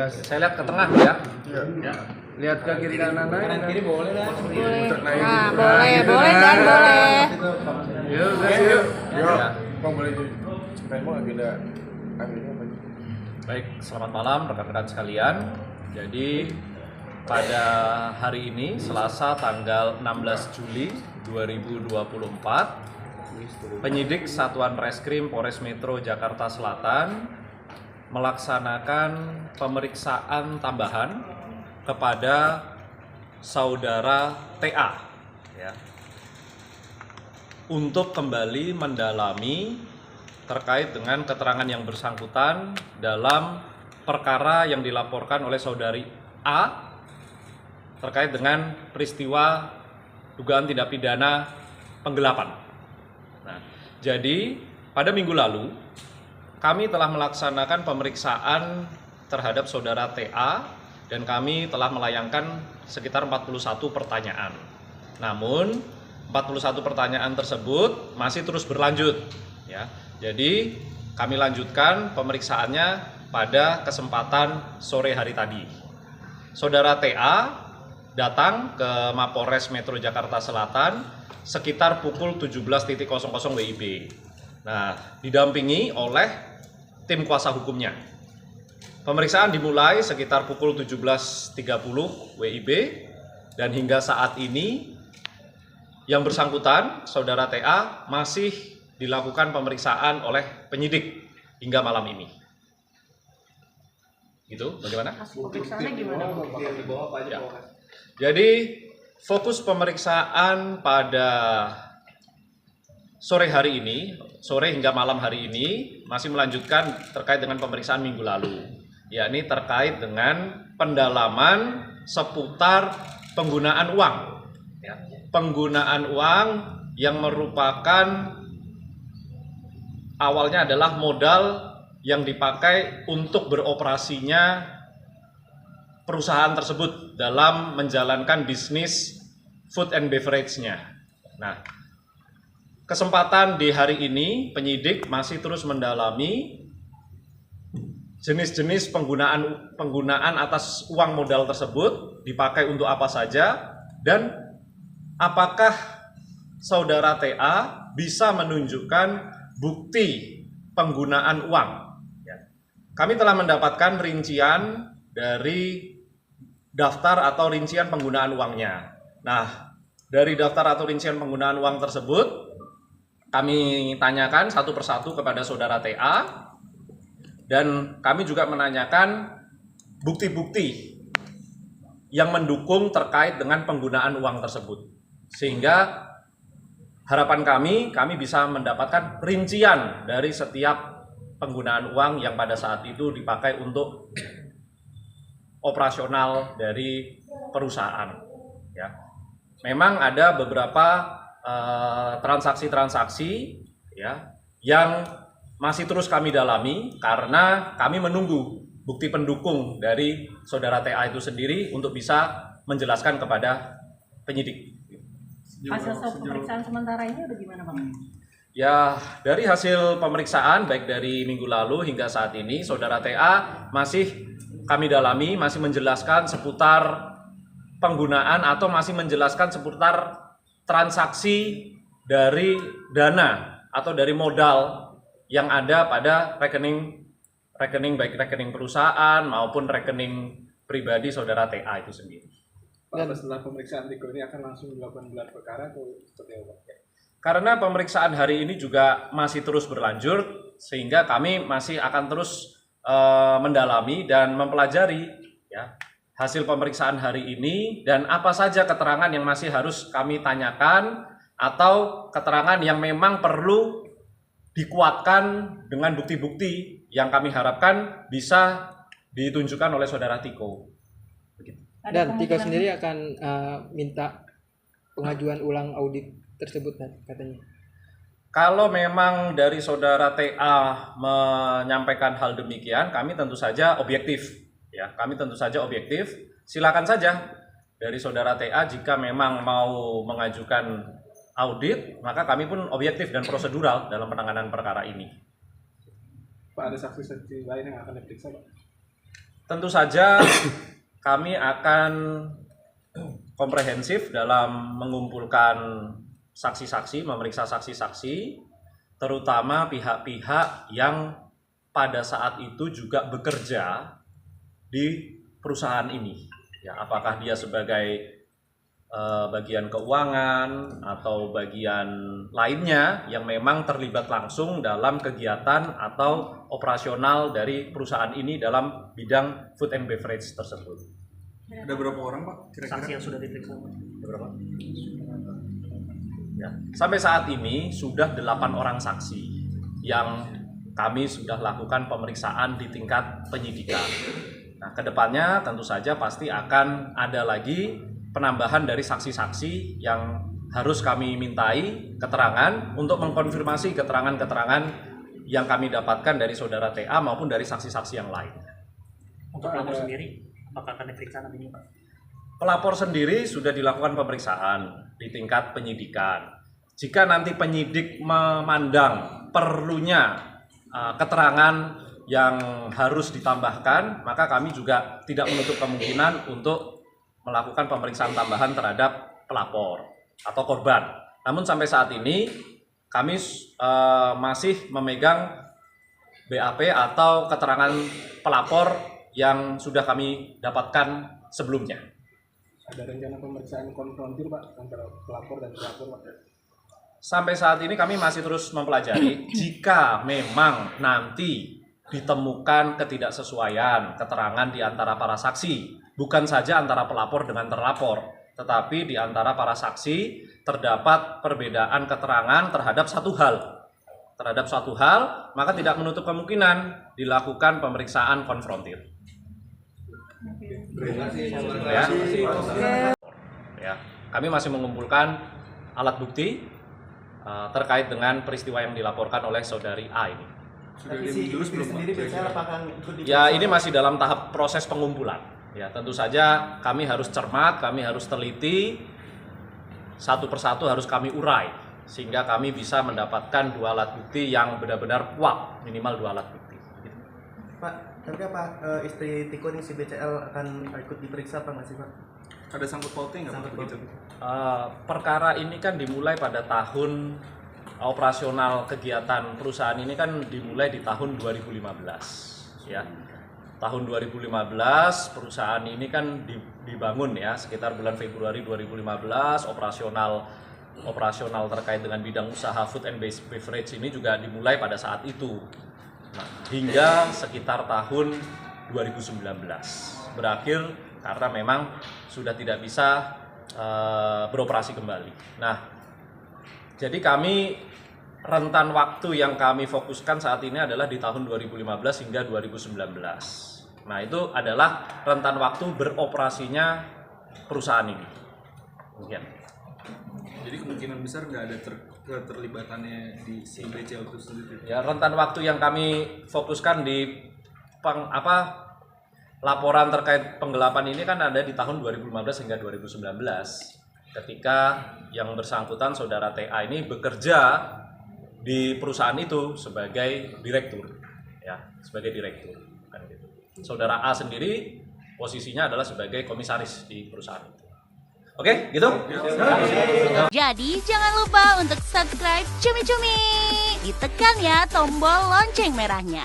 Saya lihat ke tengah ya. Iya. Lihat ke kiri kanan aja. Kanan kiri boleh lah. Boleh. Nah, boleh dan boleh. Yuk, guys, yuk. Ya. Bang boleh ceritain Bang agenda hari ini apa? Baik, selamat malam rekan-rekan sekalian. Jadi pada hari ini Selasa tanggal 16 Juli 2024 penyidik Satuan Reskrim Polres Metro Jakarta Selatan melaksanakan pemeriksaan tambahan kepada saudara TA ya, untuk kembali mendalami terkait dengan keterangan yang bersangkutan dalam perkara yang dilaporkan oleh saudari A terkait dengan peristiwa dugaan tindak pidana penggelapan. Nah, jadi pada minggu lalu kami telah melaksanakan pemeriksaan terhadap saudara TA dan kami telah melayangkan sekitar 41 pertanyaan. Namun 41 pertanyaan tersebut masih terus berlanjut ya. Jadi kami lanjutkan pemeriksaannya pada kesempatan sore hari tadi. Saudara TA datang ke Mapolres Metro Jakarta Selatan sekitar pukul 17.00 WIB. Nah, didampingi oleh tim kuasa hukumnya. Pemeriksaan dimulai sekitar pukul 17.30 WIB dan hingga saat ini yang bersangkutan, saudara TA, masih dilakukan pemeriksaan oleh penyidik hingga malam ini. Gitu, bagaimana? Pemeriksaannya gimana? Ya. Jadi fokus pemeriksaan pada sore hari ini, sore hingga malam hari ini masih melanjutkan terkait dengan pemeriksaan minggu lalu, yakni terkait dengan pendalaman seputar penggunaan uang, ya. Penggunaan uang yang merupakan awalnya adalah modal yang dipakai untuk beroperasinya perusahaan tersebut dalam menjalankan bisnis food and beverage-nya. Nah, kesempatan di hari ini penyidik masih terus mendalami jenis-jenis penggunaan atas uang modal tersebut dipakai untuk apa saja dan apakah saudara TA bisa menunjukkan bukti penggunaan uang. Kami telah mendapatkan rincian dari daftar atau rincian penggunaan uangnya. Nah, dari daftar atau rincian penggunaan uang tersebut kami tanyakan satu persatu kepada saudara TA dan kami juga menanyakan bukti-bukti yang mendukung terkait dengan penggunaan uang tersebut. Sehingga harapan kami bisa mendapatkan rincian dari setiap penggunaan uang yang pada saat itu dipakai untuk operasional dari perusahaan. Ya. Memang ada beberapa transaksi-transaksi ya yang masih terus kami dalami karena kami menunggu bukti pendukung dari saudara TA itu sendiri untuk bisa menjelaskan kepada penyidik. Hasil pemeriksaan sementara ini udah gimana, Bang? Ya, dari hasil pemeriksaan baik dari minggu lalu hingga saat ini saudara TA masih kami dalami, masih menjelaskan seputar penggunaan atau masih menjelaskan seputar transaksi dari dana atau dari modal yang ada pada rekening baik rekening perusahaan maupun rekening pribadi saudara TA itu sendiri. Dan setelah pemeriksaan Tiko ini akan langsung dilakukan gelar perkara atau seperti apa? Karena pemeriksaan hari ini juga masih terus berlanjut sehingga kami masih akan terus mendalami dan mempelajari ya hasil pemeriksaan hari ini dan apa saja keterangan yang masih harus kami tanyakan atau keterangan yang memang perlu dikuatkan dengan bukti-bukti yang kami harapkan bisa ditunjukkan oleh saudara Tiko. Begitu. Dan Tiko sendiri akan minta pengajuan ulang audit tersebut katanya. Kalau memang dari saudara TA menyampaikan hal demikian, kami tentu saja objektif. Ya, kami tentu saja objektif. Silakan saja dari saudara TA jika memang mau mengajukan audit, maka kami pun objektif dan prosedural dalam penanganan perkara ini. Pak, ada saksi-saksi lain yang akan diperiksa, Pak? tentu saja kami akan komprehensif dalam mengumpulkan saksi-saksi, memeriksa saksi-saksi, terutama pihak-pihak yang pada saat itu juga bekerja di perusahaan ini. Ya, apakah dia sebagai bagian keuangan atau bagian lainnya yang memang terlibat langsung dalam kegiatan atau operasional dari perusahaan ini dalam bidang food and beverage tersebut. Ada berapa orang Pak kira-kira? Saksi yang sudah diperiksa. Berapa? Ya, sampai saat ini sudah 8 orang saksi yang kami sudah lakukan pemeriksaan di tingkat penyidikan. Nah, kedepannya tentu saja pasti akan ada lagi penambahan dari saksi-saksi yang harus kami mintai keterangan untuk mengkonfirmasi keterangan-keterangan yang kami dapatkan dari saudara TA maupun dari saksi-saksi yang lain. Untuk pelapor sendiri, apakah akan diperiksa nantinya Pak? Pelapor sendiri sudah dilakukan pemeriksaan di tingkat penyidikan. Jika nanti penyidik memandang perlunya keterangan yang harus ditambahkan, maka kami juga tidak menutup kemungkinan untuk melakukan pemeriksaan tambahan terhadap pelapor atau korban. Namun sampai saat ini kami masih memegang BAP atau keterangan pelapor yang sudah kami dapatkan sebelumnya. Ada rencana pemeriksaan konfrontir Pak antara pelapor dan pelapor Pak? Sampai saat ini kami masih terus mempelajari. Jika memang nanti ditemukan ketidaksesuaian keterangan di antara para saksi, bukan saja antara pelapor dengan terlapor, tetapi di antara para saksi terdapat perbedaan keterangan terhadap satu hal, maka tidak menutup kemungkinan dilakukan pemeriksaan konfrontir. Ya, kami masih mengumpulkan alat bukti terkait dengan peristiwa yang dilaporkan oleh saudari A ini. Sudah diurus belum Pak? Ya, ini masih dalam tahap proses pengumpulan. Ya, tentu saja kami harus cermat, kami harus teliti, satu persatu harus kami urai, sehingga kami bisa mendapatkan 2 alat bukti yang benar-benar kuat, minimal 2 alat bukti. Pak, tapi apa istri Tiko ini si BCL akan ikut diperiksa apa nggak sih Pak? Ada sangkut pautnya nggak Pak begitu? Perkara ini kan dimulai pada tahun operasional kegiatan perusahaan ini kan dimulai di tahun 2015, ya. Tahun 2015 perusahaan ini kan dibangun ya sekitar bulan Februari 2015. Operasional terkait dengan bidang usaha food and beverage ini juga dimulai pada saat itu. Nah, hingga sekitar tahun 2019 berakhir karena memang sudah tidak bisa beroperasi kembali. Nah, jadi kami rentan waktu yang kami fokuskan saat ini adalah di tahun 2015 hingga 2019. Nah, itu adalah rentan waktu beroperasinya perusahaan ini. Mungkin. Jadi kemungkinan besar nggak ada keterlibatannya di BCL itu sendiri. Ya, rentan waktu yang kami fokuskan di laporan terkait penggelapan ini kan ada di tahun 2015 hingga 2019. Ketika yang bersangkutan saudara TA ini bekerja di perusahaan itu sebagai direktur, ya, sebagai direktur. Kan gitu. Saudara A sendiri posisinya adalah sebagai komisaris di perusahaan itu. Oke, gitu? Jadi jangan lupa untuk subscribe Cumi Cumi. Ditekan ya tombol lonceng merahnya.